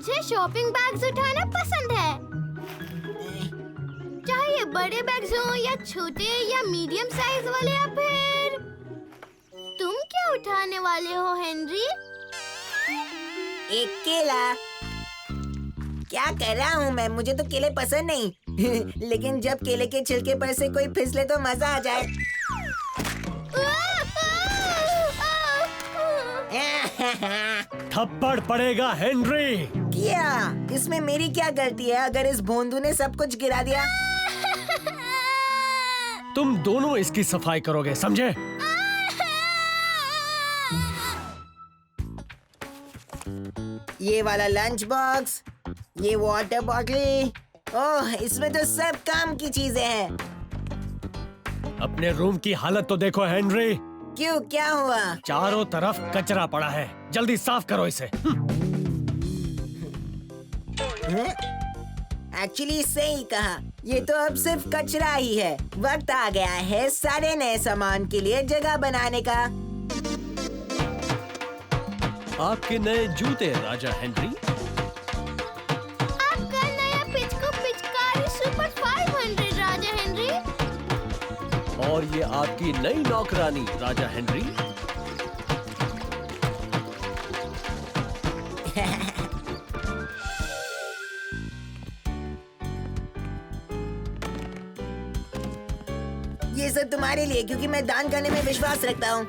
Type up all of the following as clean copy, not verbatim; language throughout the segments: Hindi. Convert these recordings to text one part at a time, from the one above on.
मुझे शॉपिंग बैग्स उठाना पसंद है। चाहे ये बड़े बैग्स हो या छोटे या मीडियम साइज वाले, या फिर तुम क्या उठाने वाले हो हेनरी? एक केला। क्या कर रहा हूँ मैं? मुझे तो केले पसंद नहीं। लेकिन जब केले के छिलके पर से कोई फिसले तो मजा आ जाए। थप्पड़ पड़ेगा हेनरी। क्या इसमें मेरी क्या गलती है अगर इस भोंदू ने सब कुछ गिरा दिया? तुम दोनों इसकी सफाई करोगे, समझे? ये वाला लंच बॉक्स, ये वाटर बॉटल, ओह इसमें तो सब काम की चीजें हैं। अपने रूम की हालत तो देखो हेनरी। क्यों, क्या हुआ? चारों तरफ कचरा पड़ा है, जल्दी साफ करो इसे। एक्चुअली सही कहा, ये तो अब सिर्फ कचरा ही है। वक्त आ गया है सारे नए सामान के लिए जगह बनाने का। आपके नए जूते राजा हेनरी। आपका नया पिचकू पिचकारी सुपर 500 राजा हेनरी। और ये आपकी नई नौकरानी राजा हेनरी। ये सब तुम्हारे लिए, क्योंकि मैं दान करने में विश्वास रखता हूँ।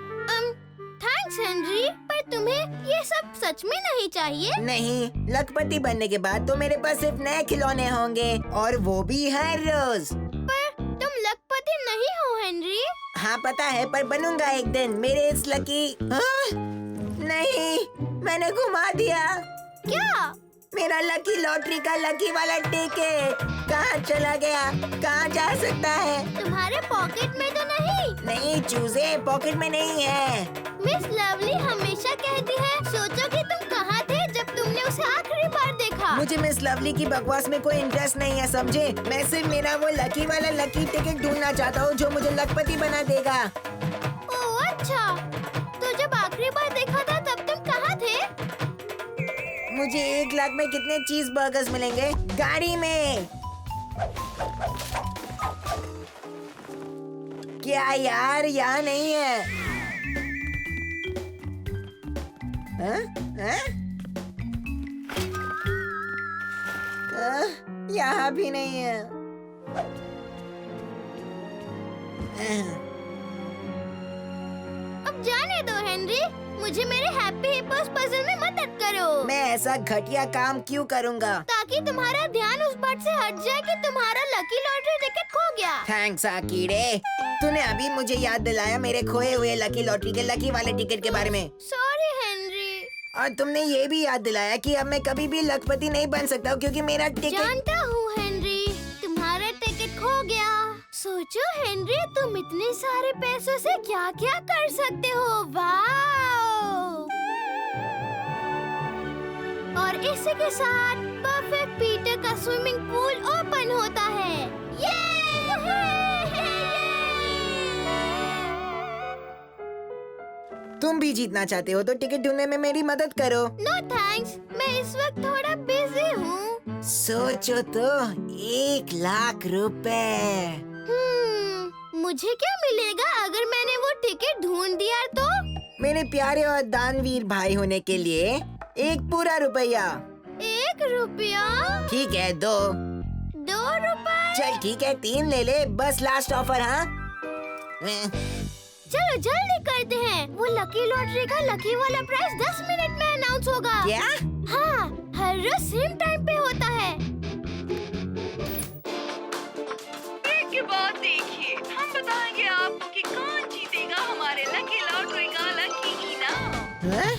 थैंक्स हेनरी, पर तुम्हें ये सब सच में नहीं चाहिए। नहीं, लखपति बनने के बाद तो मेरे पास सिर्फ नए खिलौने होंगे, और वो भी हर रोज। पर तुम लखपति नहीं हो हेनरी। हाँ पता है, पर बनूंगा एक दिन। मेरे इस लकी नहीं, मैंने घुमा दिया। क्या? मेरा लकी लॉटरी का लकी वाला टिकट कहाँ चला गया? कहाँ जा सकता है? तुम्हारे पॉकेट में तो नहीं? नहीं चूजे, पॉकेट में नहीं है। मिस लवली हमेशा कहती है, सोचो कि तुम कहाँ थे जब तुमने उसे आखिरी बार देखा। मुझे मिस लवली की बकवास में कोई इंटरेस्ट नहीं है, समझे? मैं सिर्फ मेरा वो लकी वाला लकी टिकट ढूंढना चाहता हूँ जो मुझे लखपति बना देगा। ओह अच्छा, तो जब आखिरी बार देखा था तब तुम कहाँ थे? मुझे 1 लाख में कितने चीज बर्गर्स मिलेंगे? गाड़ी में। क्या यार, यहाँ नहीं है। यहाँ भी नहीं है। अब जाने दो हेनरी, मुझे मेरे हैप्पी हिप्पोस पजल में मदद करो। मैं ऐसा घटिया काम क्यों करूँगा? ताकि तुम्हारा ध्यान उस बात से हट जाए कि तुम्हारा लकी लॉटरी टिकट खो गया। थैंक्स कीड़े, तूने अभी मुझे याद दिलाया मेरे खोए हुए लकी लॉटरी के लकी वाले टिकट के बारे में। Sorry Henry. और तुमने ये भी याद दिलाया कि अब मैं कभी भी लखपति नहीं बन सकता क्योंकि मेरा टिकट। जानता हूँ हेनरी, तुम्हारा टिकट खो गया। सोचो हेनरी, तुम इतने सारे पैसों से क्या क्या कर सकते हो। वाओ! और इसी के साथ परफेक्ट पीटर का स्विमिंग पूल ओपन होता है। ये! तुम भी जीतना चाहते हो तो टिकट ढूंढने में मेरी मदद करो। नो थैंक्स, मैं इस वक्त थोड़ा बिजी हूँ। सोचो तो, 1 लाख रुपए। मुझे क्या मिलेगा अगर मैंने वो टिकट ढूंढ दिया तो? मेरे प्यारे और दानवीर भाई होने के लिए 1 पूरा रुपया। 1 रुपया? ठीक है, 2। 2 रुपए? चल ठीक है, 3 ले ले, बस लास्ट ऑफर। हाँ चलो जल्दी करते हैं। वो लकी लॉटरी का लकी वाला प्राइस 10 मिनट में अनाउंस होगा। क्या? हाँ, हर रोज सेम टाइम पे होता है। ब्रेक के बाद देखिए, हम बताएंगे आपको कि कौन जीतेगा हमारे लकी लॉटरी का लकी इनाम। हाँ?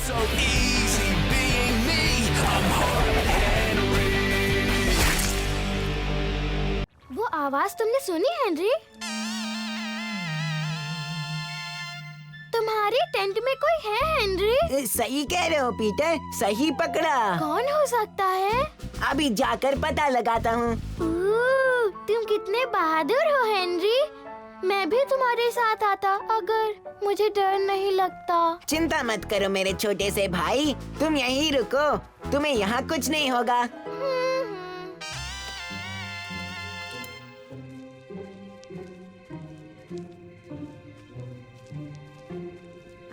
So easy being me. I'm hard Henry. वो आवाज तुमने सुनी हेनरी? तुम्हारी टेंट में कोई है हेनरी? सही कह रहे हो पीटर, सही पकड़ा। कौन हो सकता है? अभी जाकर पता लगाता हूँ। तुम कितने बहादुर हो हेनरी। मैं भी तुम्हारे साथ आता अगर मुझे डर नहीं लगता। चिंता मत करो मेरे छोटे से भाई, तुम यहीं रुको, तुम्हें यहाँ कुछ नहीं होगा।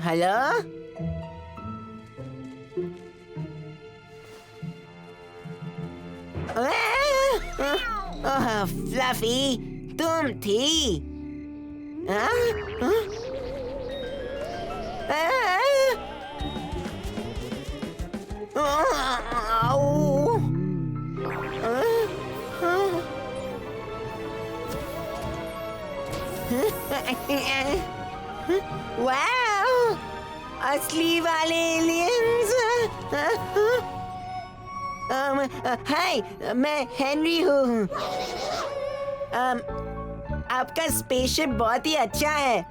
हेलो? ओह फ्लफी, तुम थी? वाओ, असली वाले एलियंस। हाय, मैं हेनरी हूँ। आपका स्पेसशिप बहुत ही अच्छा है।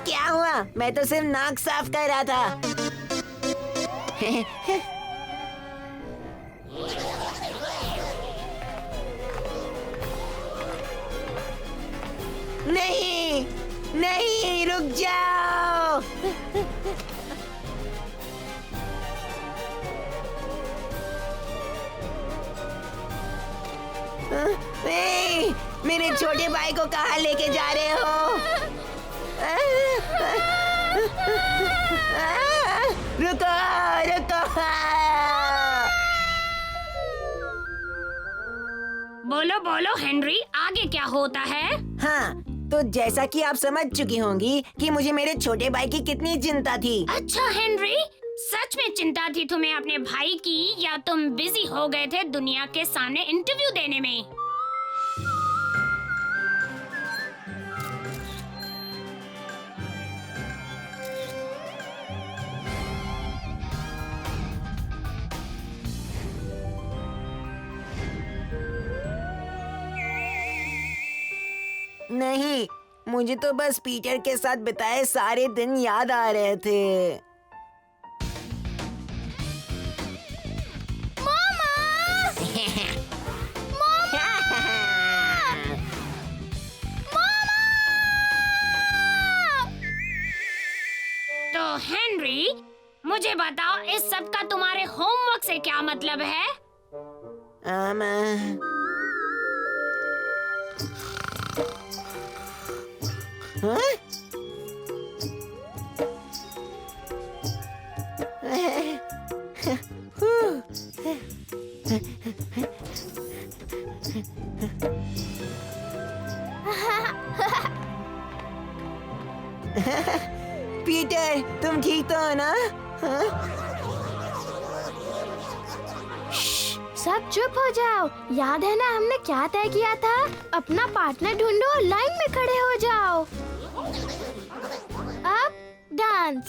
क्या हुआ? मैं तो सिर्फ नाक साफ कर रहा था। नहीं, नहीं, रुक जाओ। नहीं, मेरे छोटे भाई को कहाँ लेके जा रहे हो? रुको, रुको। बोलो बोलो हेनरी, आगे क्या होता है? हाँ, तो जैसा कि आप समझ चुकी होंगी कि मुझे मेरे छोटे भाई की कितनी चिंता थी। अच्छा हेनरी, सच में चिंता थी तुम्हें अपने भाई की, या तुम बिजी हो गए थे दुनिया के सामने इंटरव्यू देने में? नहीं, मुझे तो बस पीटर के साथ बिताए सारे दिन याद आ रहे थे। तो हेनरी, मुझे बताओ इस सब का तुम्हारे होमवर्क से क्या मतलब है? हाँ? पीटर, तुम ठीक तो हो ना? हाँ? सब चुप हो जाओ। याद है ना हमने क्या तय किया था? अपना पार्टनर ढूंढो और लाइन में खड़े हो जाओ। अब डांस।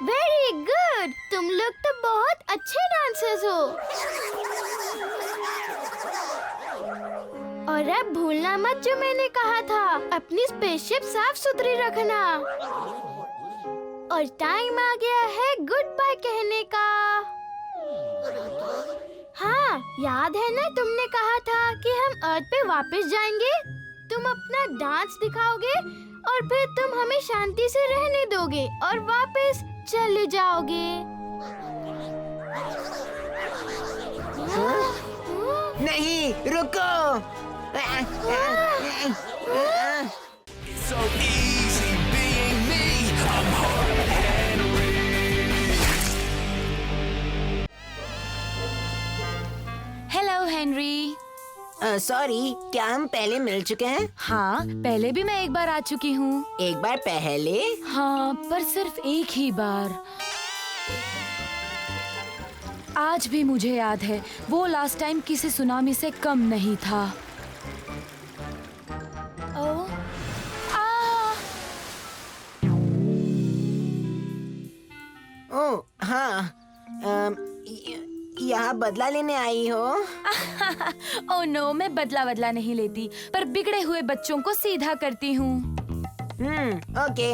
वेरी गुड, तुम लोग तो बहुत अच्छे डांसर्स हो। और अब भूलना मत जो मैंने कहा था, अपनी स्पेसशिप साफ सुथरी रखना। और टाइम आ गया है गुड बाय कहने का। हाँ, याद है ना तुमने कहा था कि हम अर्थ पे वापस जाएंगे। तुम अपना डांस दिखाओगे और फिर तुम हमें शांति से रहने दोगे और वापस चले जाओगे। नहीं, रुको। So easy being me. I'm Hard Henry. Hello, Henry. Sorry, क्या हम पहले मिल चुके हैं? हाँ, पहले भी मैं एक बार आ चुकी हूँ। एक बार पहले? हाँ, पर सिर्फ एक ही बार। आज भी मुझे याद है, वो लास्ट टाइम किसी सुनामी से कम नहीं था। ओह, ओह हाँ, यहाँ बदला लेने आई हो? ओह नो, मैं बदला नहीं लेती, पर बिगड़े हुए बच्चों को सीधा करती हूँ। ओके,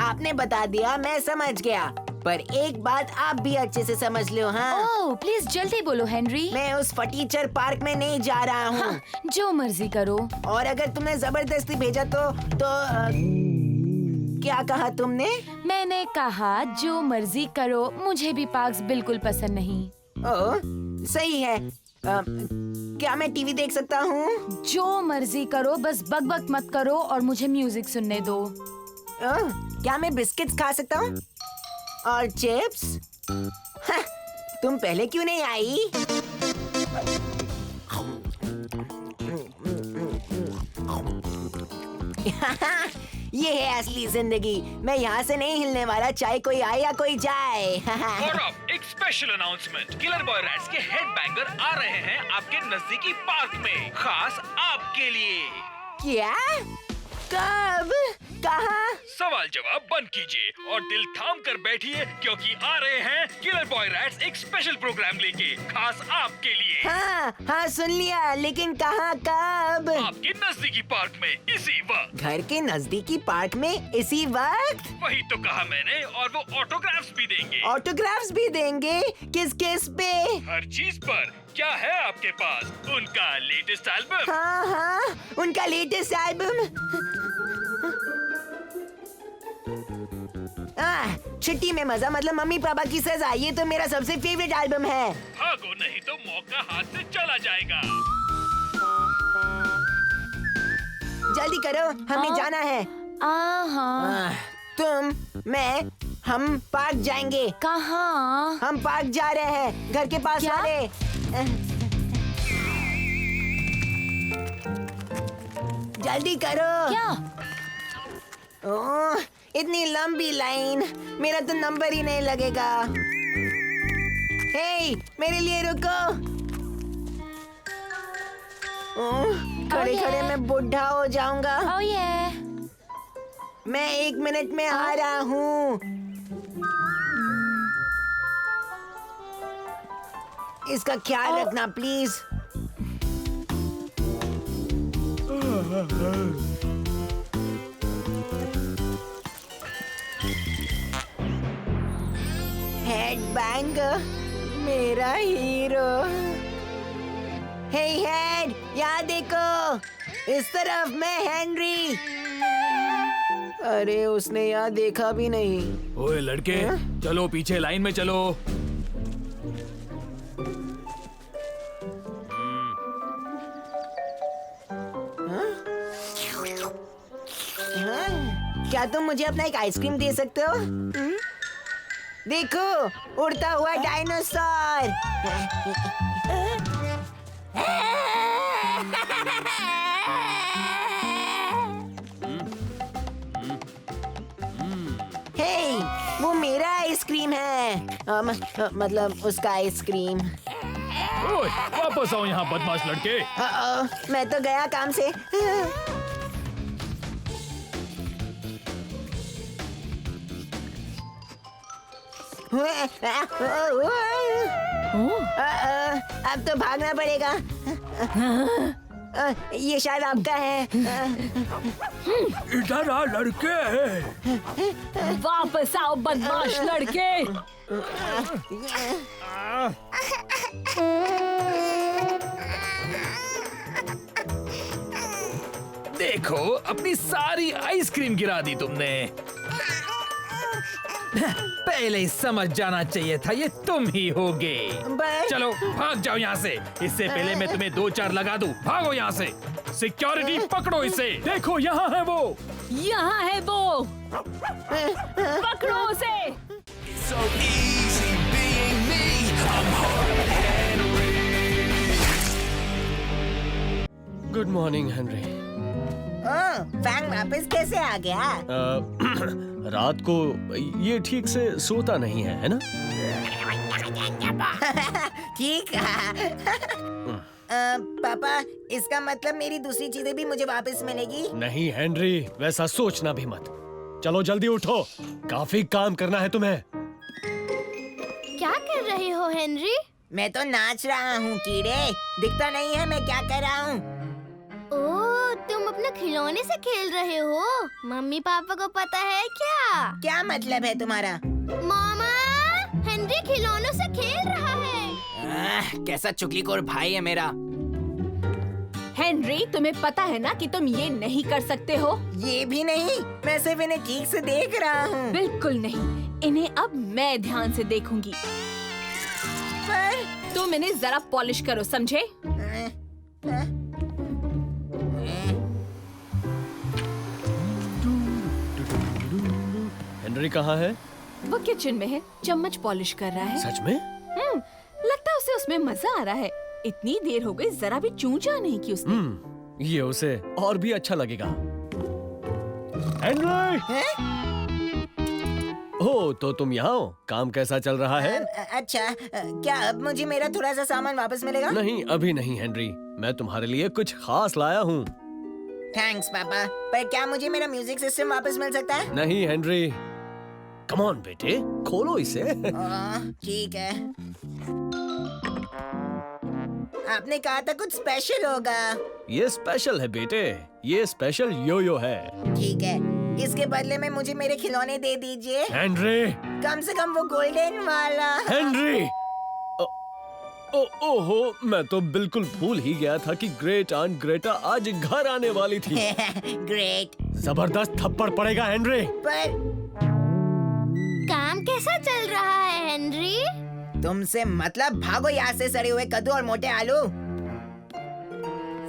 आपने बता दिया, मैं समझ गया। पर एक बात आप भी अच्छे से समझ लो, हाँ? ओह, प्लीज जल्दी बोलो हेनरी। मैं उस फटीचर पार्क में नहीं जा रहा हूँ। हाँ, जो मर्जी करो। और अगर तुमने जबरदस्ती भेजा तो क्या कहा तुमने? मैंने कहा जो मर्जी करो, मुझे भी पार्क्स बिल्कुल पसंद नहीं। ओह, सही है। क्या मैं टीवी देख सकता हूँ? जो मर्जी करो, बस बक मत करो और मुझे म्यूजिक सुनने दो। क्या मैं बिस्किट्स खा सकता हूँ? और चिप्स? हाँ, तुम पहले क्यों नहीं आई? ये है असली जिंदगी। मैं यहाँ से नहीं हिलने वाला, चाहे कोई आए या कोई जाए। और अब एक special announcement. Killer boy rats के हेडबैंगर आ रहे हैं आपके नजदीकी पार्क में, खास आपके लिए। क्या? कब? कहाँ? सवाल जवाब बंद कीजिए और दिल थाम कर बैठिए, क्योंकि आ रहे हैं किलर बॉय रैट्स एक स्पेशल प्रोग्राम लेके, खास आपके लिए। हाँ, सुन लिया, लेकिन कहाँ, कब? आपके नजदीकी पार्क में, इसी वक्त। घर के नजदीकी पार्क में इसी वक्त? वही तो कहा मैंने, और वो ऑटोग्राफ्स भी देंगे। ऑटोग्राफ्स भी देंगे? किस किस पे? हर चीज पर। क्या है आपके पास? उनका लेटेस्ट एल्बम। हाँ, उनका लेटेस्ट एल्बम। छुट्टी में मजा मतलब मम्मी पापा की सजा, ये तो मेरा सबसे फेवरेट एल्बम है। भागो नहीं तो मौका हाथ से चला जाएगा। जल्दी करो, हमें जाना है। तुम, मैं, हम पार्क जाएंगे। कहाँ? हम पार्क जा रहे हैं, घर के पास क्या? वाले। जल्दी करो। क्या? ओह, इतनी लंबी लाइन, मेरा तो नंबर ही नहीं लगेगा। हे, मेरे लिए रुको। खड़े खड़े मैं बुढ़ा हो जाऊंगा। ओह ये। मैं 1 मिनट में आ रहा हूँ। इसका ख्याल रखना प्लीज। हेडबैंगर, मेरा हीरो। हे हेड, यहाँ देखो, इस तरफ मैं हेनरी। अरे उसने यहाँ देखा भी नहीं। ओए लड़के, चलो पीछे लाइन में चलो। क्या तुम मुझे अपना एक आइसक्रीम दे सकते हो? देखो, उड़ता हुआ डायनासोर। हे, वो मेरा आइसक्रीम है। मतलब उसका आइसक्रीम। ओए, वापस आओ यहाँ बदमाश लड़के। मैं तो गया काम से। अब तो भागना पड़ेगा। ये शायद आपका है। इधर आ लड़के। वापस आओ बदमाश लड़के। देखो, अपनी सारी आइसक्रीम गिरा दी तुमने। पहले ही समझ जाना चाहिए था, ये तुम ही होगे। चलो भाग जाओ यहाँ से, इससे पहले मैं तुम्हें 2-4 लगा दूं। भागो यहाँ से। सिक्योरिटी पकड़ो इसे। देखो यहाँ है वो। यहाँ है वो। पकड़ो उसे। So easy being me. I'm hard Henry. Good morning Henry. Fang वापस कैसे आ गया? रात को ये ठीक से सोता नहीं है ना? ठीक है। पापा, इसका मतलब मेरी दूसरी चीजें भी मुझे वापस मिलेगी? नहीं हेनरी, वैसा सोचना भी मत। चलो जल्दी उठो, काफी काम करना है तुम्हें। क्या कर रहे हो हेनरी? मैं तो नाच रहा हूँ कीड़े, दिखता नहीं है मैं क्या कर रहा हूँ? ओह, तुम अपने खिलौने से खेल रहे हो? मम्मी पापा को पता है क्या? क्या मतलब है तुम्हारा? मामा, हेनरी खिलौनों से खेल रहा है। कैसा चुगलीखोर भाई है मेरा। हेनरी, तुम्हें पता है ना कि तुम ये नहीं कर सकते हो? ये भी नहीं, मैं सिर्फ इन्हें ठीक से देख रहा हूँ। बिल्कुल नहीं, इन्हें अब मैं ध्यान से देखूंगी। पर तुम इन्हें जरा पॉलिश करो, समझे? हेनरी कहाँ है? वो किचन में है, चम्मच पॉलिश कर रहा है। सच में? लगता है उसे उसमें मजा आ रहा है। इतनी देर हो गई, जरा भी चूंचा नहीं की उसने। ये उसे और भी अच्छा लगेगा। हेनरी! ओह, तो तुम यहाँ हो? काम कैसा चल रहा है? अच्छा, क्या अब मुझे मेरा थोड़ा सा सामान वापस मिलेगा? नहीं, अभी नहीं हेनरी, मैं तुम्हारे लिए कुछ खास लाया हूँ। थैंक्स पापा, पर क्या मुझे मेरा म्यूजिक सिस्टम वापस मिल सकता है? नहीं हेनरी, कम ऑन बेटे, खोलो इसे। ठीक है। आपने कहा था कुछ स्पेशल होगा। ये स्पेशल है बेटे, ये स्पेशल योयो है। ठीक है, इसके बदले में मुझे मेरे खिलौने दे दीजिए। हेनरी! कम से कम वो गोल्डन वाला। हेनरी! ओहो, मैं तो बिल्कुल भूल ही गया था कि ग्रेट आंट ग्रेटा आज घर आने वाली थी। ग्रेट। जबरदस्त थप्पड़ पड़ेगा हेनरी। पर काम कैसा चल रहा है हेनरी? तुमसे मतलब, भागो यहाँ से सड़े हुए कद्दू और मोटे आलू।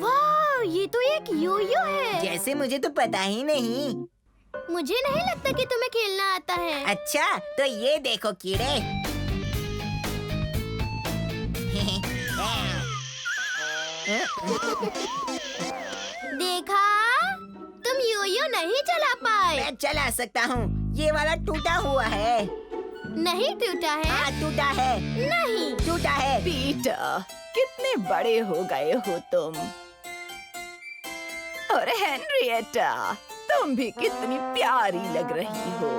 वाह, ये तो एक योयो है। जैसे मुझे तो पता ही नहीं। मुझे नहीं लगता कि तुम्हें खेलना आता है। अच्छा, तो ये देखो कीड़े। देखा, तुम योयो नहीं चला पाए। मैं चला सकता हूँ, ये वाला टूटा हुआ है। नहीं टूटा है। हाँ, टूटा है। नहीं टूटा है। पीटर, कितने बड़े हो गए हो तुम। और हेनरिएटा, तुम भी कितनी प्यारी लग रही हो।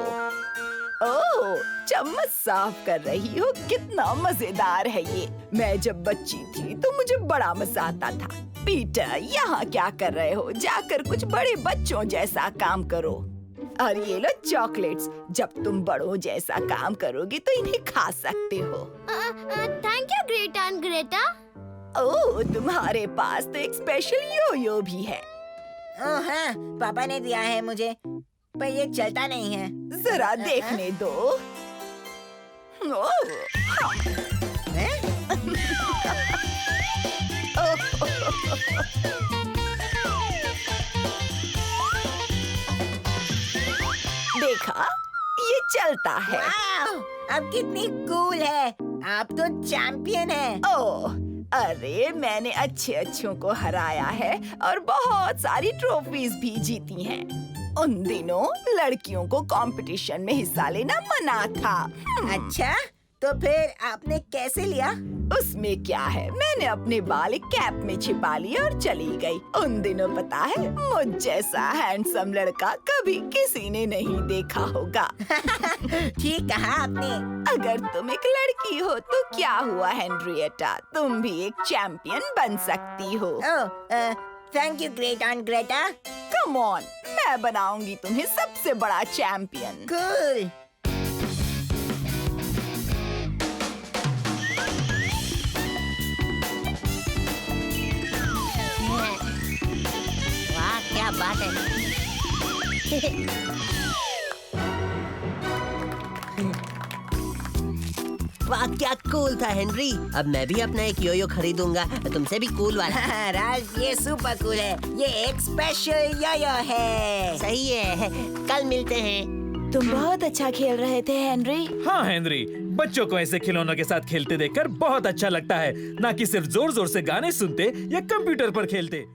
ओह, चम्मच साफ कर रही हो, कितना मजेदार है ये। मैं जब बच्ची थी तो मुझे बड़ा मजा आता था। पीटर, यहाँ क्या कर रहे हो? जाकर कुछ बड़े बच्चों जैसा काम करो। और ये लो चॉकलेट्स, जब तुम बड़ों जैसा काम करोगी तो इन्हें खा सकते हो। Thank you great aunt Greta. Oh, तुम्हारे पास तो एक स्पेशल योयो भी है। ओह हाँ, पापा ने दिया है मुझे, पर ये चलता नहीं है। जरा देखने दो। ओह, देखा, ये चलता है। वाव, अब कितनी कूल है। आप तो चैंपियन हैं। ओह, अरे मैंने अच्छों को हराया है और बहुत सारी ट्रॉफीज भी जीती हैं। उन दिनों लड़कियों को कंपटीशन में हिस्सा लेना मना था। अच्छा, तो फिर आपने कैसे लिया? उसमें क्या है, मैंने अपने बाल एक कैप में छिपा लिए और चली गई। उन दिनों पता है, मुझ जैसा हैंडसम लड़का कभी किसी ने नहीं देखा होगा। ठीक कहा आपने। अगर तुम एक लड़की हो तो क्या हुआ हेनरिएटा, तुम भी एक चैंपियन बन सकती हो। Oh, thank you great aunt Greta. Come on, मैं बनाऊंगी तुम्हें सबसे बड़ा चैंपियन। कूल। वाह, क्या बात है। वाह, क्या कूल था हेनरी। अब मैं भी अपना एक योयो खरीदूंगा, तुमसे भी कूल वाला। राज, ये सुपर कूल है। ये एक स्पेशल योयो है। सही है, कल मिलते हैं। तुम बहुत अच्छा खेल रहे थे हेनरी। हाँ हेनरी, बच्चों को ऐसे खिलौनों के साथ खेलते देखकर बहुत अच्छा लगता है, ना कि सिर्फ जोर जोर से गाने सुनते या कंप्यूटर पर खेलते।